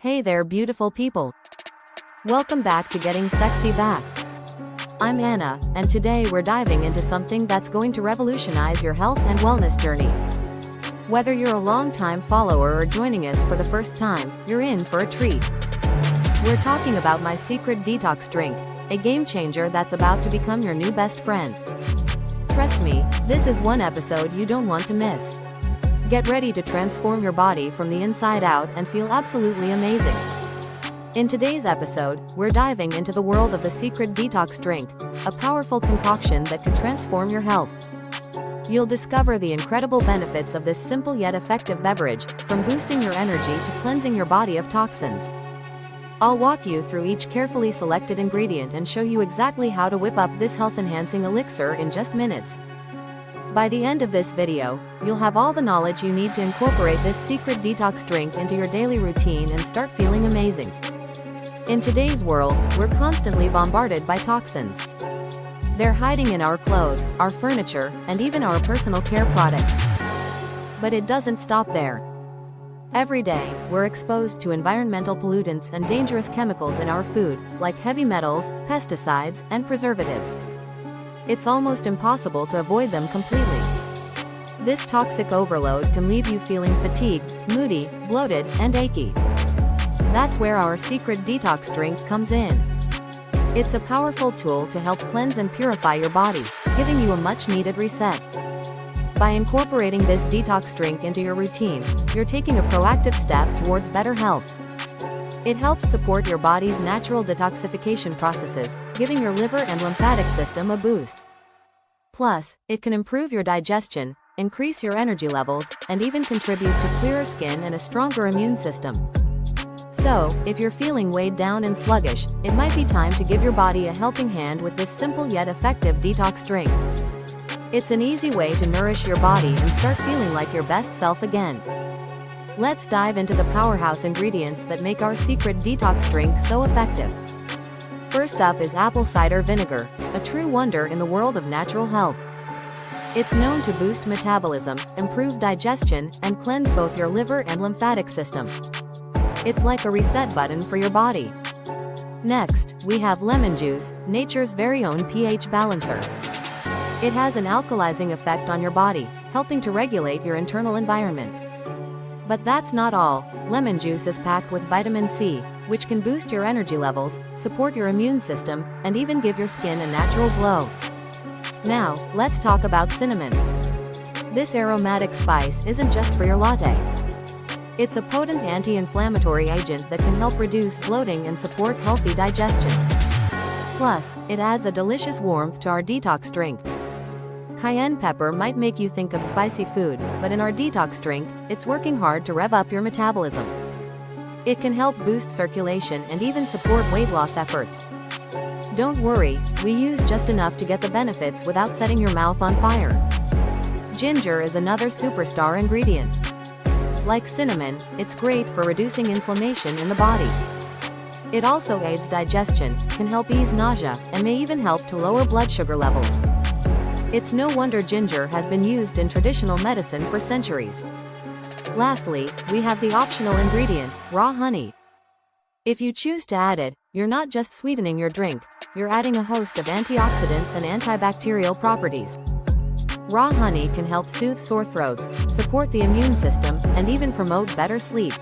Hey there, beautiful people. Welcome back to Getting Sexy Back. I'm Anna, and today we're diving into something that's going to revolutionize your health and wellness journey. Whether you're a long-time follower or joining us for the first time, you're in for a treat. We're talking about my secret detox drink, a game changer that's about to become your new best friend. Trust me, this is one episode you don't want to miss. Get ready to transform your body from the inside out and feel absolutely amazing. In today's episode, we're diving into the world of the secret detox drink, a powerful concoction that can transform your health. You'll discover the incredible benefits of this simple yet effective beverage, from boosting your energy to cleansing your body of toxins. I'll walk you through each carefully selected ingredient and show you exactly how to whip up this health-enhancing elixir in just minutes. By the end of this video, you'll have all the knowledge you need to incorporate this secret detox drink into your daily routine and start feeling amazing. In today's world, we're constantly bombarded by toxins. They're hiding in our clothes, our furniture, and even our personal care products. But it doesn't stop there. Every day, we're exposed to environmental pollutants and dangerous chemicals in our food, like heavy metals, pesticides, and preservatives. It's almost impossible to avoid them completely. This toxic overload can leave you feeling fatigued, moody, bloated, and achy. That's where our secret detox drink comes in. It's a powerful tool to help cleanse and purify your body, giving you a much-needed reset. By incorporating this detox drink into your routine, you're taking a proactive step towards better health. It helps support your body's natural detoxification processes, giving your liver and lymphatic system a boost. Plus, it can improve your digestion, increase your energy levels, and even contribute to clearer skin and a stronger immune system. So, if you're feeling weighed down and sluggish, it might be time to give your body a helping hand with this simple yet effective detox drink. It's an easy way to nourish your body and start feeling like your best self again. Let's dive into the powerhouse ingredients that make our secret detox drink so effective. First up is apple cider vinegar, a true wonder in the world of natural health. It's known to boost metabolism, improve digestion, and cleanse both your liver and lymphatic system. It's like a reset button for your body. Next, we have lemon juice, nature's very own pH balancer. It has an alkalizing effect on your body, helping to regulate your internal environment. But that's not all. Lemon juice is packed with vitamin C, which can boost your energy levels, support your immune system, and even give your skin a natural glow. Now, let's talk about cinnamon. This aromatic spice isn't just for your latte. It's a potent anti-inflammatory agent that can help reduce bloating and support healthy digestion. Plus, it adds a delicious warmth to our detox drink. Cayenne pepper might make you think of spicy food, but in our detox drink, it's working hard to rev up your metabolism. It can help boost circulation and even support weight loss efforts. Don't worry, we use just enough to get the benefits without setting your mouth on fire. Ginger is another superstar ingredient. Like cinnamon, it's great for reducing inflammation in the body. It also aids digestion, can help ease nausea, and may even help to lower blood sugar levels. It's no wonder ginger has been used in traditional medicine for centuries. Lastly, we have the optional ingredient, raw honey. If you choose to add it, you're not just sweetening your drink, you're adding a host of antioxidants and antibacterial properties. Raw honey can help soothe sore throats, support the immune system, and even promote better sleep.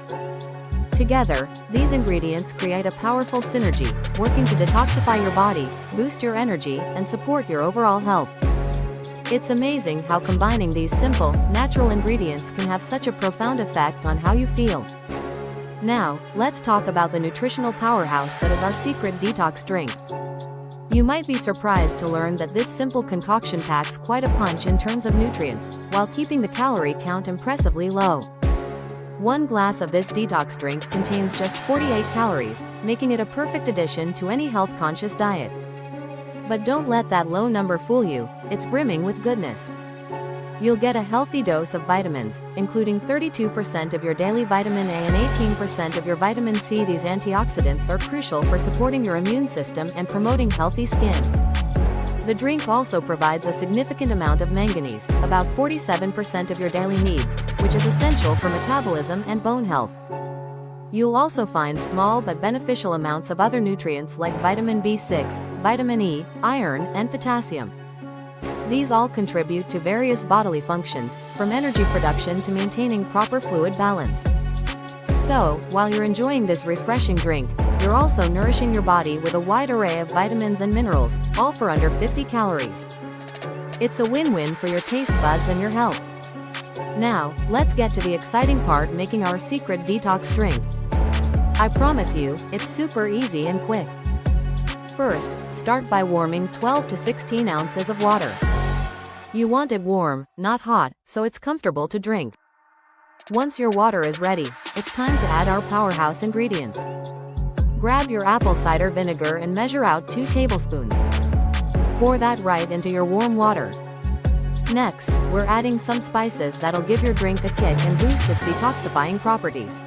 Together, these ingredients create a powerful synergy, working to detoxify your body, boost your energy, and support your overall health. It's amazing how combining these simple, natural ingredients can have such a profound effect on how you feel. Now, let's talk about the nutritional powerhouse that is our secret detox drink. You might be surprised to learn that this simple concoction packs quite a punch in terms of nutrients, while keeping the calorie count impressively low. One glass of this detox drink contains just 48 calories, making it a perfect addition to any health-conscious diet. But don't let that low number fool you, it's brimming with goodness. You'll get a healthy dose of vitamins, including 32% of your daily vitamin A and 18% of your vitamin C. These antioxidants are crucial for supporting your immune system and promoting healthy skin. The drink also provides a significant amount of manganese, about 47% of your daily needs, which is essential for metabolism and bone health. You'll also find small but beneficial amounts of other nutrients like vitamin B6, vitamin E, iron, and potassium. These all contribute to various bodily functions, from energy production to maintaining proper fluid balance. So, while you're enjoying this refreshing drink, you're also nourishing your body with a wide array of vitamins and minerals, all for under 50 calories. It's a win-win for your taste buds and your health. Now, let's get to the exciting part, making our secret detox drink. I promise you, it's super easy and quick. First, start by warming 12 to 16 ounces of water. You want it warm, not hot, so it's comfortable to drink. Once your water is ready, it's time to add our powerhouse ingredients. Grab your apple cider vinegar and measure out 2 tablespoons. Pour that right into your warm water. Next, we're adding some spices that'll give your drink a kick and boost its detoxifying properties.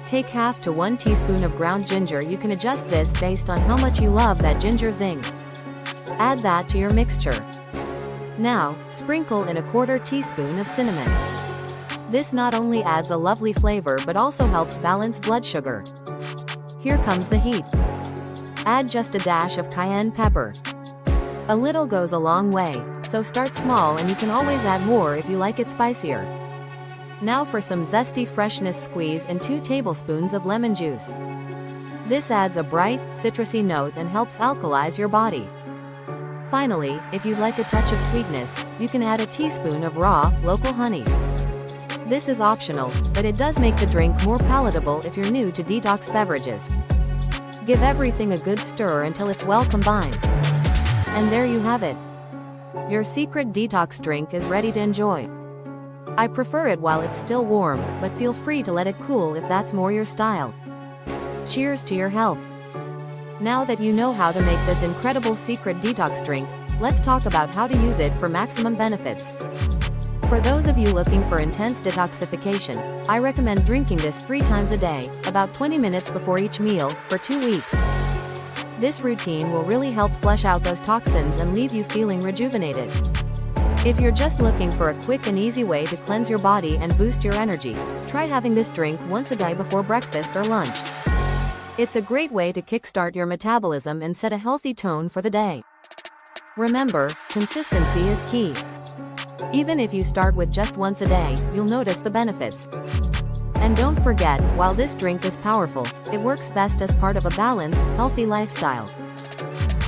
Take half to 1 teaspoon of ground ginger. You can adjust this based on how much you love that ginger zing. Add that to your mixture. Now, sprinkle in a 1/4 teaspoon of cinnamon. This not only adds a lovely flavor but also helps balance blood sugar. Here comes the heat. Add just a dash of cayenne pepper. A little goes a long way, so start small and you can always add more if you like it spicier. Now for some zesty freshness, squeeze in 2 tablespoons of lemon juice. This adds a bright, citrusy note and helps alkalize your body. Finally, if you'd like a touch of sweetness, you can add a teaspoon of raw, local honey. This is optional, but it does make the drink more palatable if you're new to detox beverages. Give everything a good stir until it's well combined. And there you have it. Your secret detox drink is ready to enjoy. I prefer it while it's still warm, but feel free to let it cool if that's more your style. Cheers to your health. Now that you know how to make this incredible secret detox drink, let's talk about how to use it for maximum benefits. For those of you looking for intense detoxification, I recommend drinking this 3 times a day, about 20 minutes before each meal, for 2 weeks. This routine will really help flush out those toxins and leave you feeling rejuvenated. If you're just looking for a quick and easy way to cleanse your body and boost your energy, try having this drink once a day before breakfast or lunch. It's a great way to kickstart your metabolism and set a healthy tone for the day. Remember, consistency is key. Even if you start with just once a day, you'll notice the benefits. And don't forget, while this drink is powerful, it works best as part of a balanced, healthy lifestyle.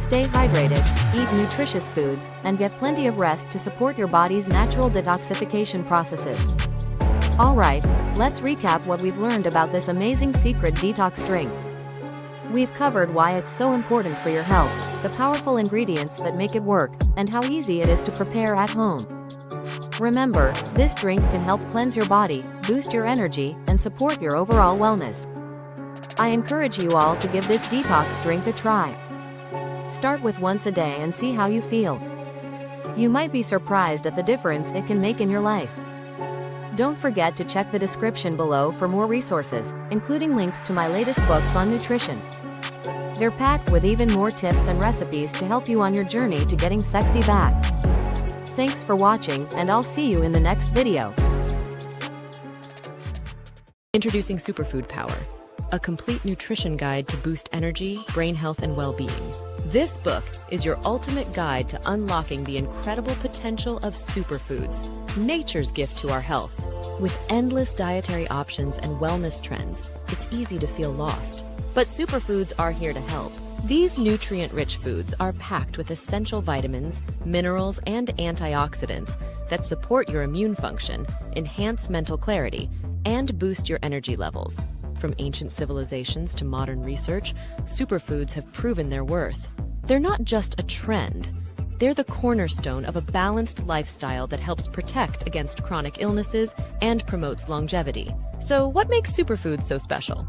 Stay hydrated, eat nutritious foods, and get plenty of rest to support your body's natural detoxification processes. Alright, let's recap what we've learned about this amazing secret detox drink. We've covered why it's so important for your health, the powerful ingredients that make it work, and how easy it is to prepare at home. Remember, this drink can help cleanse your body, boost your energy, and support your overall wellness. I encourage you all to give this detox drink a try. Start with once a day and see how you feel. You might be surprised at the difference it can make in your life. Don't forget to check the description below for more resources, including links to my latest books on nutrition. They're packed with even more tips and recipes to help you on your journey to getting sexy back. Thanks for watching, and I'll see you in the next video. Introducing Superfood Power, a complete nutrition guide to boost energy, brain health, and well-being. This book is your ultimate guide to unlocking the incredible potential of superfoods, nature's gift to our health. With endless dietary options and wellness trends, it's easy to feel lost. But superfoods are here to help. These nutrient-rich foods are packed with essential vitamins, minerals, and antioxidants that support your immune function, enhance mental clarity, and boost your energy levels. From ancient civilizations to modern research, superfoods have proven their worth. They're not just a trend. They're the cornerstone of a balanced lifestyle that helps protect against chronic illnesses and promotes longevity. So what makes superfoods so special?